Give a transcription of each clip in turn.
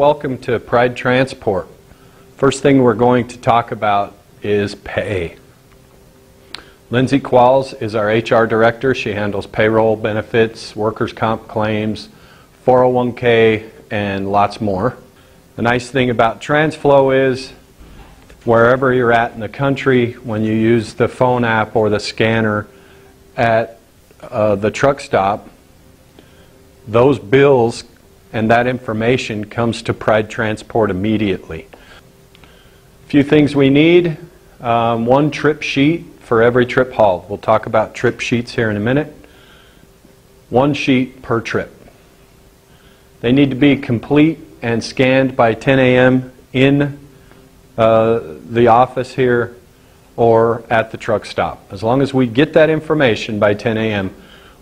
welcome to Pride Transport. First thing we're going to talk about is pay. Lindsay Qualls is our HR director. She handles payroll, benefits, workers' comp claims, 401k, and lots more. The nice thing about TransFlow is wherever you're at in the country, when you use the phone app or the scanner at the truck stop, those bills and that information comes to Pride Transport immediately. A few things we need. One trip sheet for every trip hauled. We'll talk about trip sheets here in a minute. One sheet per trip. They need to be complete and scanned by 10 a.m. in the office here or at the truck stop. As long as we get that information by 10 a.m.,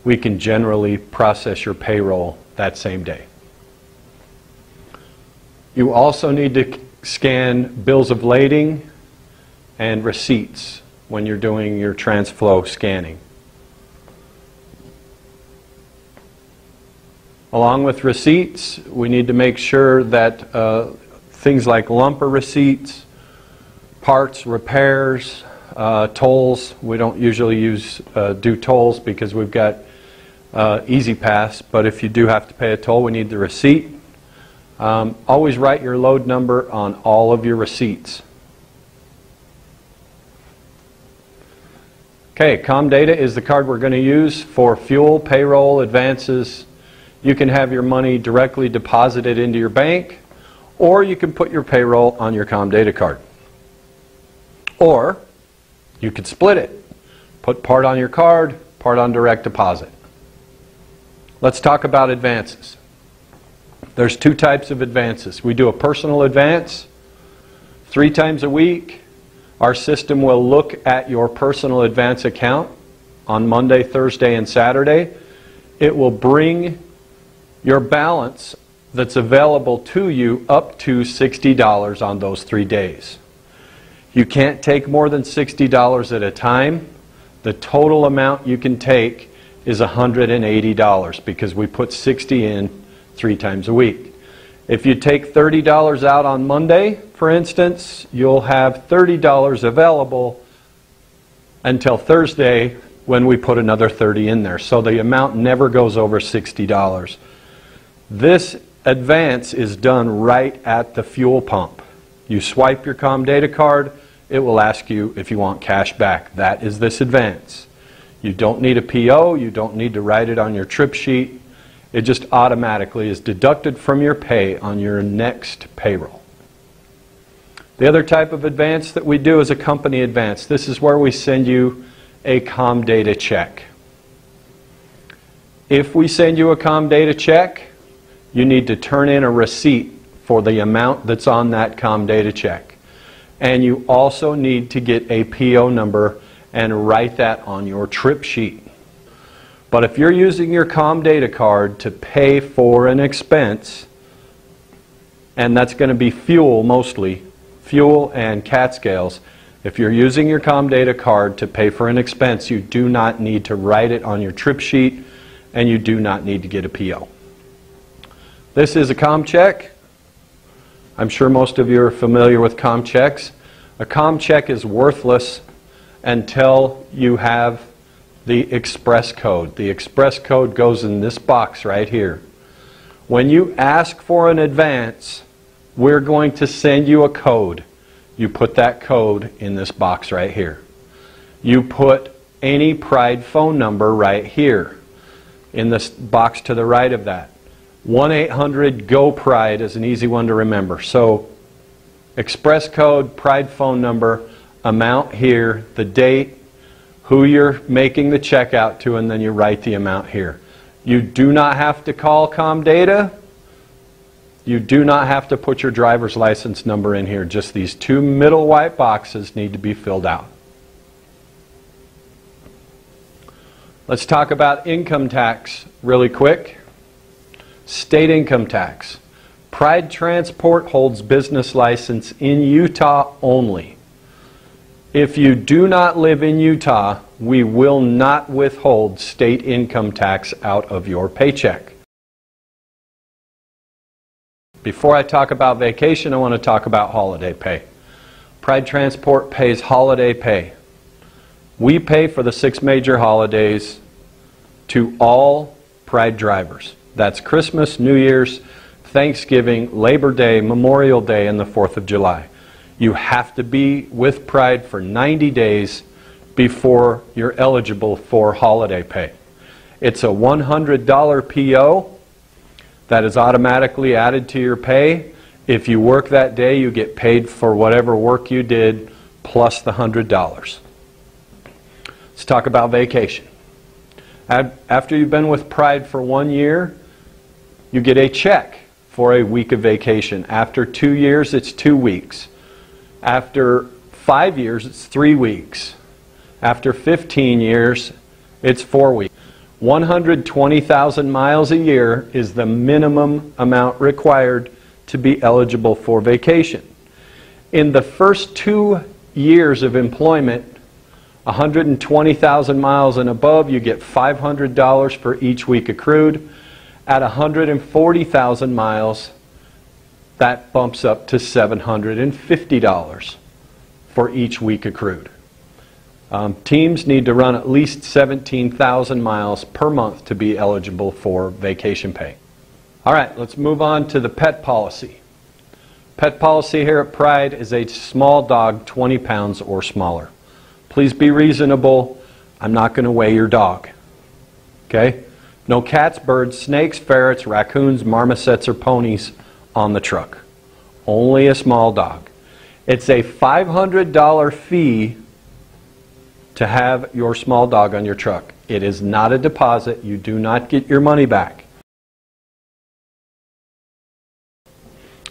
we can generally process your payroll that same day. You also need to scan bills of lading and receipts when you're doing your TransFlow scanning. Along with receipts, we need to make sure that things like lumper receipts, parts, repairs, tolls. We don't usually do tolls because we've got E-ZPass, but if you do have to pay a toll, we need the receipt. Always write your load number on all of your receipts. Okay, Comdata is the card we're going to use for fuel, payroll, advances. You can have your money directly deposited into your bank, or you can put your payroll on your Comdata card. Or you could split it. Put part on your card, part on direct deposit. Let's talk about advances. There's two types of advances. We do a personal advance 3 times a week. Our system will look at your personal advance account on Monday, Thursday, and Saturday. It will bring your balance that's available to you up to $60 on those 3 days. You can't take more than $60 at a time. The total amount you can take is $180 because we put 60 in 3 times a week. If you take $30 out on Monday, for instance, you'll have $30 available until Thursday when we put another 30 in there. So the amount never goes over $60. This advance is done right at the fuel pump. You swipe your Comdata card, it will ask you if you want cash back. That is this advance. You don't need a PO, you don't need to write it on your trip sheet. It just automatically is deducted from your pay on your next payroll. The other type of advance that we do is a company advance. This is where we send you a Comdata check. If we send you a Comdata check, you need to turn in a receipt for the amount that's on that Comdata check. And you also need to get a PO number and write that on your trip sheet. But if you're using your Comdata card to pay for an expense, and that's going to be fuel mostly, fuel and CAT scales, if you're using your Comdata card to pay for an expense, you do not need to write it on your trip sheet, and you do not need to get a PO. This is a ComCheck. I'm sure most of you are familiar with ComChecks. A ComCheck is worthless until you have the express code. The express code goes in this box right here. When you ask for an advance, we're going to send you a code. You put that code in this box right here. You put any Pride phone number right here in this box to the right of that. 1-800-GO-PRIDE is an easy one to remember. So express code, Pride phone number, amount here, the date, who you're making the check out to, and then you write the amount here. You do not have to call Comdata. You do not have to put your driver's license number in here. Just these 2 middle white boxes need to be filled out. Let's talk about income tax really quick. State income tax. Pride Transport holds business license in Utah only. If you do not live in Utah, we will not withhold state income tax out of your paycheck. Before I talk about vacation, I want to talk about holiday pay. Pride Transport pays holiday pay. We pay for the 6 major holidays to all Pride drivers. That's Christmas, New Year's, Thanksgiving, Labor Day, Memorial Day, and the 4th of July. You have to be with Pride for 90 days before you're eligible for holiday pay. It's a $100 PO that is automatically added to your pay. If you work that day, you get paid for whatever work you did plus the $100. Let's talk about vacation. After you've been with Pride for 1 year, you get a check for a week of vacation. After 2 years, it's 2 weeks. After 5 years, it's 3 weeks. After 15 years, it's 4 weeks. 120,000 miles a year is the minimum amount required to be eligible for vacation. In the first 2 years of employment, 120,000 miles and above, you get $500 for each week accrued. At 140,000 miles, that bumps up to $750 for each week accrued. Teams need to run at least 17,000 miles per month to be eligible for vacation pay. All right, let's move on to the pet policy. Pet policy here at Pride is a small dog 20 pounds or smaller. Please be reasonable. I'm not going to weigh your dog. Okay? No cats, birds, snakes, ferrets, raccoons, marmosets, or ponies on the truck. Only a small dog. It's a $500 fee to have your small dog on your truck. It is not a deposit. You do not get your money back.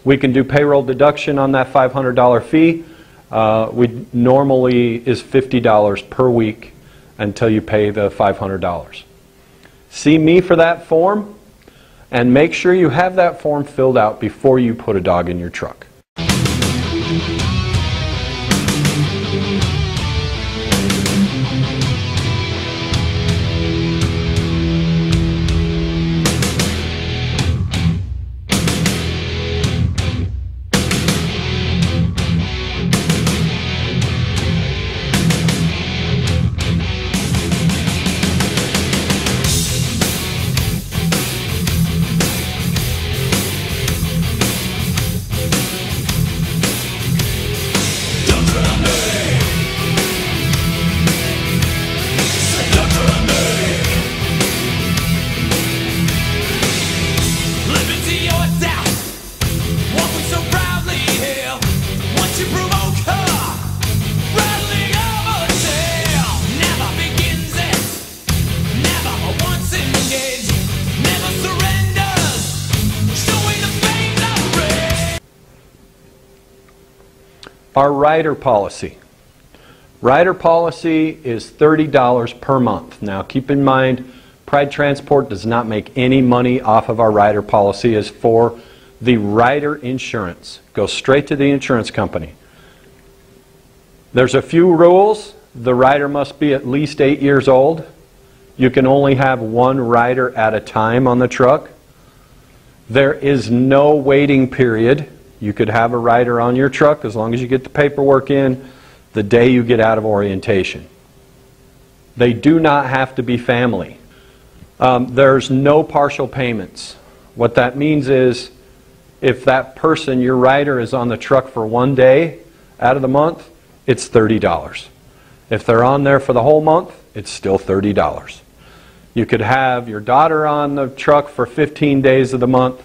We can do payroll deduction on that $500 fee. We normally is $50 per week until you pay the $500. See me for that form, and make sure you have that form filled out before you put a dog in your truck. Our rider policy. Rider policy is $30 per month. Now keep in mind, Pride Transport does not make any money off of our rider policy. As for the rider insurance, go straight to the insurance company. There's a few rules. The rider must be at least 8 years old. You can only have 1 rider at a time on the truck. There is no waiting period. You could have a rider on your truck as long as you get the paperwork in the day you get out of orientation. They do not have to be family. There's no partial payments. What that means is if that person, your rider, is on the truck for 1 day out of the month, it's $30. If they're on there for the whole month, it's still $30. You could have your daughter on the truck for 15 days of the month,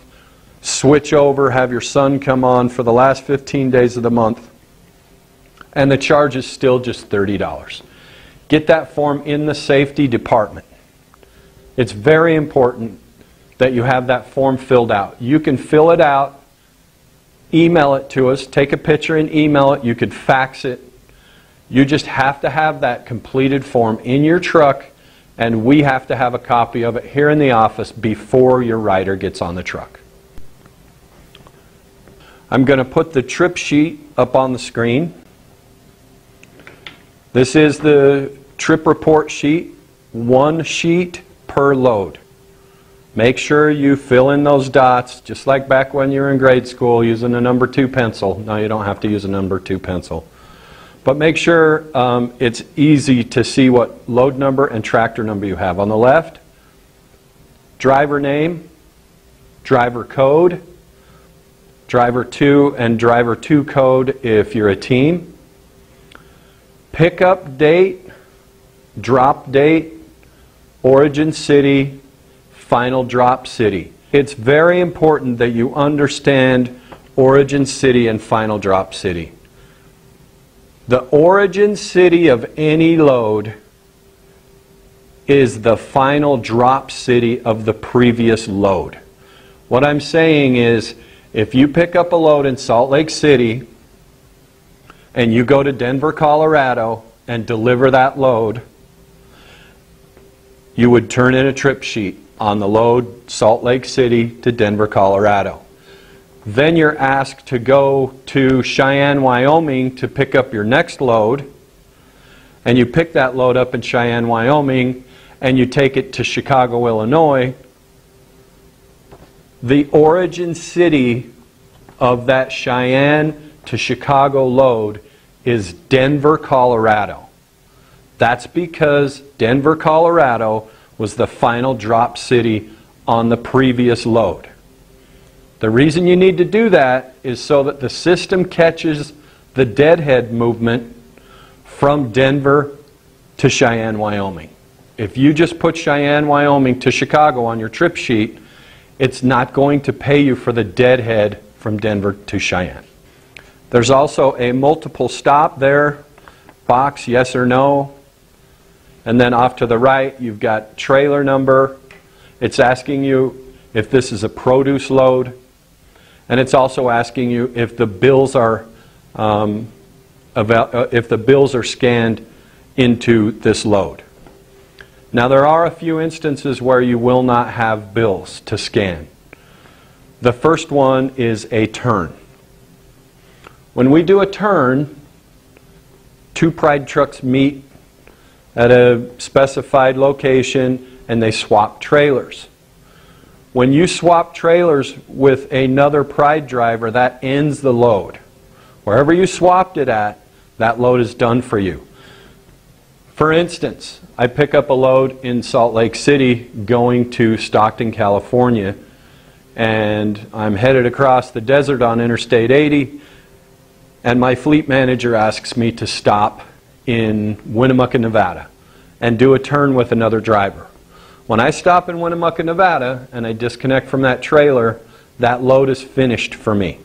switch over, have your son come on for the last 15 days of the month, and the charge is still just $30. Get that form in the safety department. It's very important that you have that form filled out. You can fill it out, email it to us, take a picture and email it. You could fax it. You just have to have that completed form in your truck, and we have to have a copy of it here in the office before your rider gets on the truck. I'm going to put the trip sheet up on the screen. This is the trip report sheet, 1 sheet per load. Make sure you fill in those dots, just like back when you were in grade school using a number 2 pencil. No, you don't have to use a number 2 pencil. But make sure it's easy to see what load number and tractor number you have. On the left, driver name, driver code, driver 2 and driver 2 code if you're a team. Pickup date, drop date, origin city, final drop city. It's very important that you understand origin city and final drop city. The origin city of any load is the final drop city of the previous load. What I'm saying is, if you pick up a load in Salt Lake City and you go to Denver, Colorado and deliver that load, you would turn in a trip sheet on the load Salt Lake City to Denver, Colorado. Then you're asked to go to Cheyenne, Wyoming to pick up your next load, and you pick that load up in Cheyenne, Wyoming, and you take it to Chicago, Illinois. The origin city of that Cheyenne to Chicago load is Denver, Colorado. That's because Denver, Colorado was the final drop city on the previous load. The reason you need to do that is so that the system catches the deadhead movement from Denver to Cheyenne, Wyoming. If you just put Cheyenne, Wyoming to Chicago on your trip sheet, it's not going to pay you for the deadhead from Denver to Cheyenne. There's also a multiple stop there, box yes or no. And then off to the right, you've got trailer number. It's asking you if this is a produce load. And it's also asking you if the bills are scanned into this load. Now there are a few instances where you will not have bills to scan. The first one is a turn. When we do a turn, 2 Pride trucks meet at a specified location and they swap trailers. When you swap trailers with another Pride driver, that ends the load. Wherever you swapped it at, that load is done for you. For instance, I pick up a load in Salt Lake City going to Stockton, California, and I'm headed across the desert on Interstate 80, and my fleet manager asks me to stop in Winnemucca, Nevada, and do a turn with another driver. When I stop in Winnemucca, Nevada, and I disconnect from that trailer, that load is finished for me.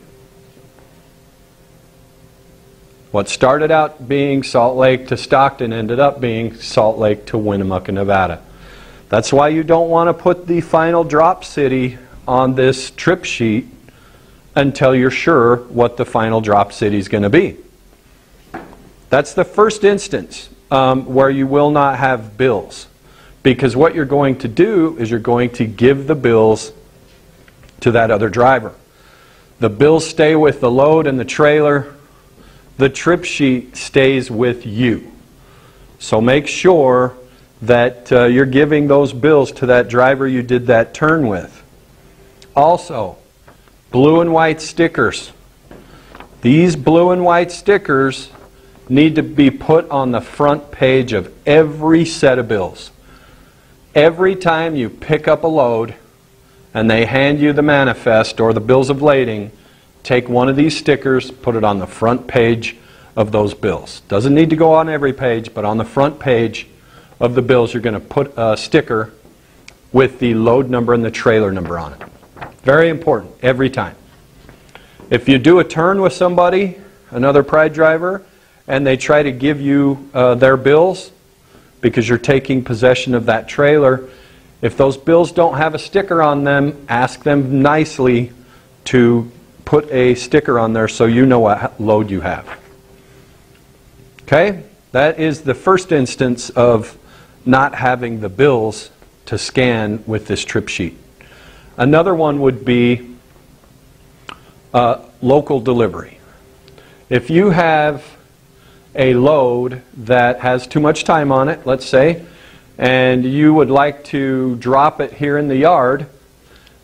What started out being Salt Lake to Stockton ended up being Salt Lake to Winnemucca, Nevada. That's why you don't want to put the final drop city on this trip sheet until you're sure what the final drop city is going to be. That's the first instance where you will not have bills. Because what you're going to do is you're going to give the bills to that other driver. The bills stay with the load and the trailer. The trip sheet stays with you. So make sure that you're giving those bills to that driver you did that turn with. Also, blue and white stickers. These blue and white stickers need to be put on the front page of every set of bills. Every time you pick up a load and they hand you the manifest or the bills of lading, take one of these stickers, put it on the front page of those bills. Doesn't need to go on every page, but on the front page of the bills you're going to put a sticker with the load number and the trailer number on it. Very important, every time. If you do a turn with somebody, another Pride driver, and they try to give you their bills because you're taking possession of that trailer, if those bills don't have a sticker on them, ask them nicely to put a sticker on there so you know what load you have. Okay? That is the first instance of not having the bills to scan with this trip sheet. Another one would be local delivery. If you have a load that has too much time on it, let's say, and you would like to drop it here in the yard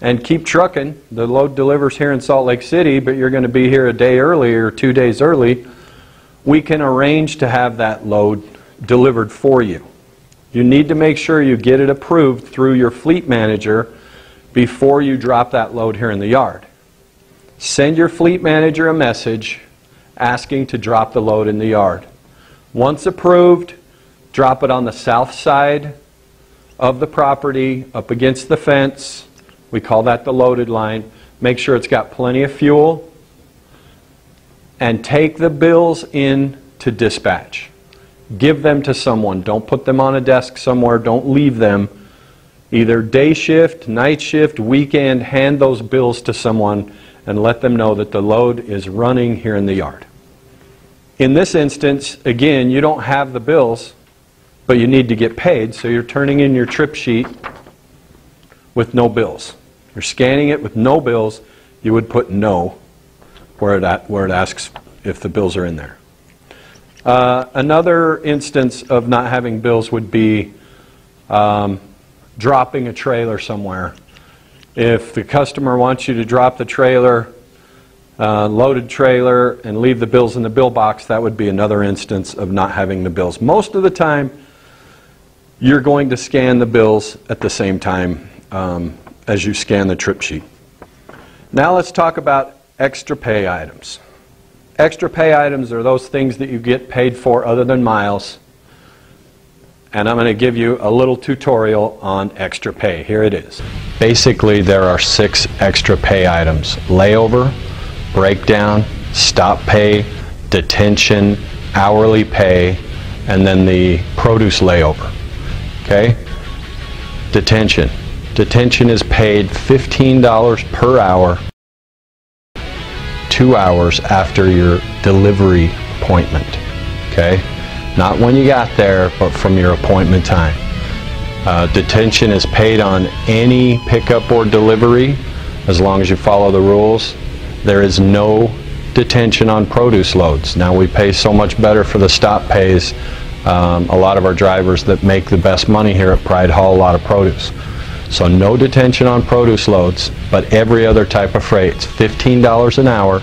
and keep trucking. The load delivers here in Salt Lake City, but you're going to be here a day early or 2 days early, we can arrange to have that load delivered for you. You need to make sure you get it approved through your fleet manager before you drop that load here in the yard. Send your fleet manager a message asking to drop the load in the yard. Once approved, drop it on the south side of the property up against the fence. We call that the loaded line. Make sure it's got plenty of fuel. And take the bills in to dispatch. Give them to someone. Don't put them on a desk somewhere. Don't leave them. Either day shift, night shift, weekend, hand those bills to someone and let them know that the load is running here in the yard. In this instance, again, you don't have the bills, but you need to get paid, so you're turning in your trip sheet with no bills. You're scanning it with no bills. You would put no where it asks if the bills are in there. Another instance of not having bills would be dropping a trailer somewhere. If the customer wants you to drop the trailer, loaded trailer, and leave the bills in the bill box, that would be another instance of not having the bills. Most of the time, you're going to scan the bills at the same time as you scan the trip sheet. Now let's talk about extra pay items. Extra pay items are those things that you get paid for other than miles. And I'm going to give you a little tutorial on extra pay. Here it is. Basically, there are 6 extra pay items: layover, breakdown, stop pay, detention, hourly pay, and then the produce layover. Okay? Detention. Detention is paid $15 per hour, 2 hours after your delivery appointment. Okay? Not when you got there, but from your appointment time. Detention is paid on any pickup or delivery as long as you follow the rules. There is no detention on produce loads. Now, we pay so much better for the stop pays. A lot of our drivers that make the best money here at Pride haul a lot of produce. So no detention on produce loads, but every other type of freight, it's $15 an hour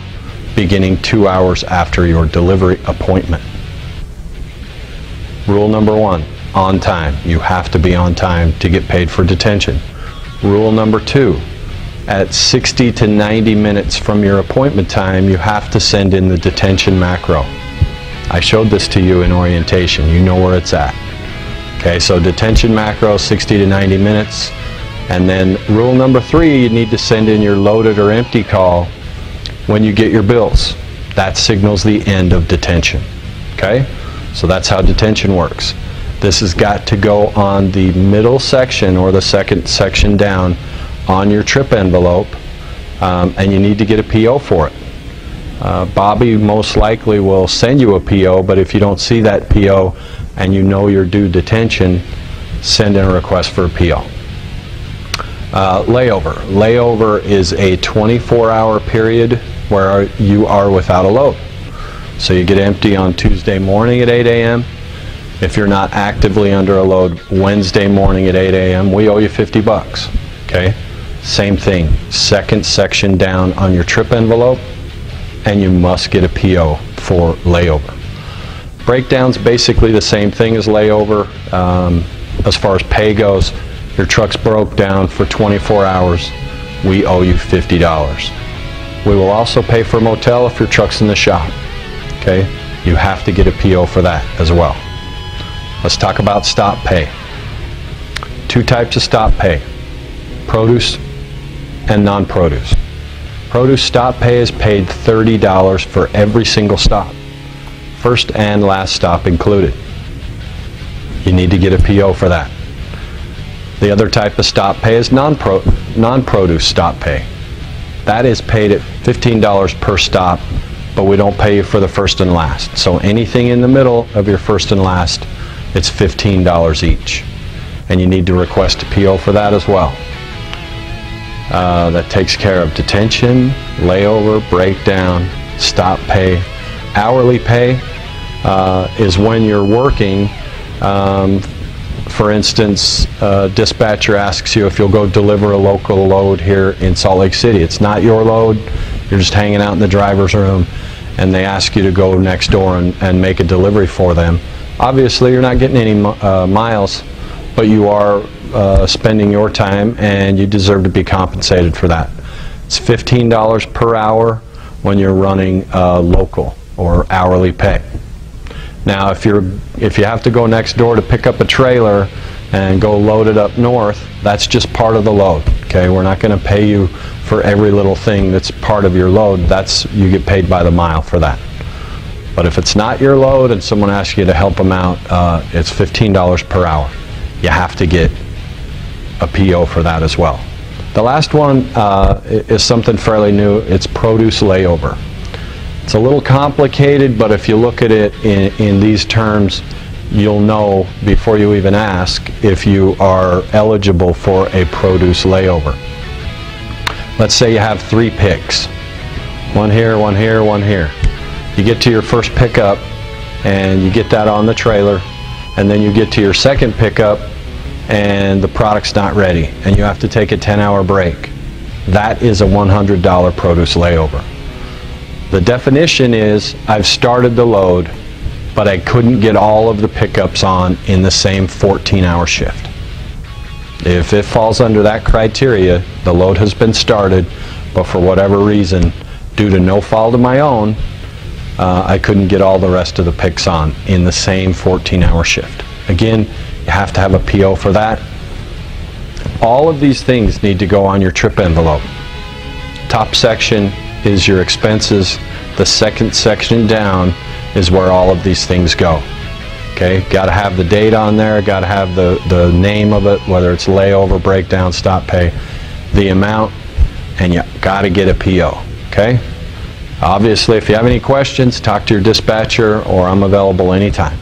beginning 2 hours after your delivery appointment. Rule number 1, on time. You have to be on time to get paid for detention. Rule number 2, at 60 to 90 minutes from your appointment time, you have to send in the detention macro. I showed this to you in orientation. You know where it's at. Okay, so detention macro, 60 to 90 minutes. And then rule number 3, you need to send in your loaded or empty call when you get your bills. That signals the end of detention. Okay? So that's how detention works. This has got to go on the middle section or the second section down on your trip envelope, and you need to get a PO for it. Bobby most likely will send you a PO, but if you don't see that PO and you know you're due detention, send in a request for a PO. Layover. Layover is a 24-hour period where you are without a load. So you get empty on Tuesday morning at 8 a.m. If you're not actively under a load Wednesday morning at 8 a.m., we owe you 50 bucks. Okay? Same thing. Second section down on your trip envelope, and you must get a PO for layover. Breakdown's basically the same thing as layover. As far as pay goes, your truck's broke down for 24 hours, we owe you $50. We will also pay for motel if your truck's in the shop. Okay? You have to get a PO for that as well. Let's talk about stop pay. 2 types of stop pay: produce and non-produce. Produce stop pay is paid $30 for every single stop, first and last stop included. You need to get a PO for that. The other type of stop pay is non-produce stop pay. That is paid at $15 per stop, but we don't pay you for the first and last. So anything in the middle of your first and last, it's $15 each. And you need to request a PO for that as well. That takes care of detention, layover, breakdown, stop pay. Hourly pay is when you're working For instance, dispatcher asks you if you'll go deliver a local load here in Salt Lake City. It's not your load, you're just hanging out in the driver's room, and they ask you to go next door and make a delivery for them. Obviously, you're not getting any miles, but you are spending your time, and you deserve to be compensated for that. It's $15 per hour when you're running local or hourly pay. Now, if you have to go next door to pick up a trailer and go load it up north, that's just part of the load. Okay, we're not going to pay you for every little thing that's part of your load. You get paid by the mile for that. But if it's not your load and someone asks you to help them out, it's $15 per hour. You have to get a PO for that as well. The last one is something fairly new. It's produce layover. It's a little complicated, but if you look at it in these terms, you'll know before you even ask if you are eligible for a produce layover. Let's say you have 3 picks. One here, one here, one here. You get to your first pickup and you get that on the trailer, and then you get to your second pickup and the product's not ready and you have to take a 10-hour break. That is a $100 produce layover. The definition is I've started the load, but I couldn't get all of the pickups on in the same 14-hour shift. If it falls under that criteria, the load has been started, but for whatever reason, due to no fault of my own, I couldn't get all the rest of the picks on in the same 14-hour shift. Again, you have to have a PO for that. All of these things need to go on your trip envelope. Top section is your expenses. The second section down is where all of these things go. Okay, got to have the date on there, got to have the name of it, whether it's layover, breakdown, stop pay, the amount, and you got to get a PO. Okay? Obviously, if you have any questions, talk to your dispatcher, or I'm available anytime.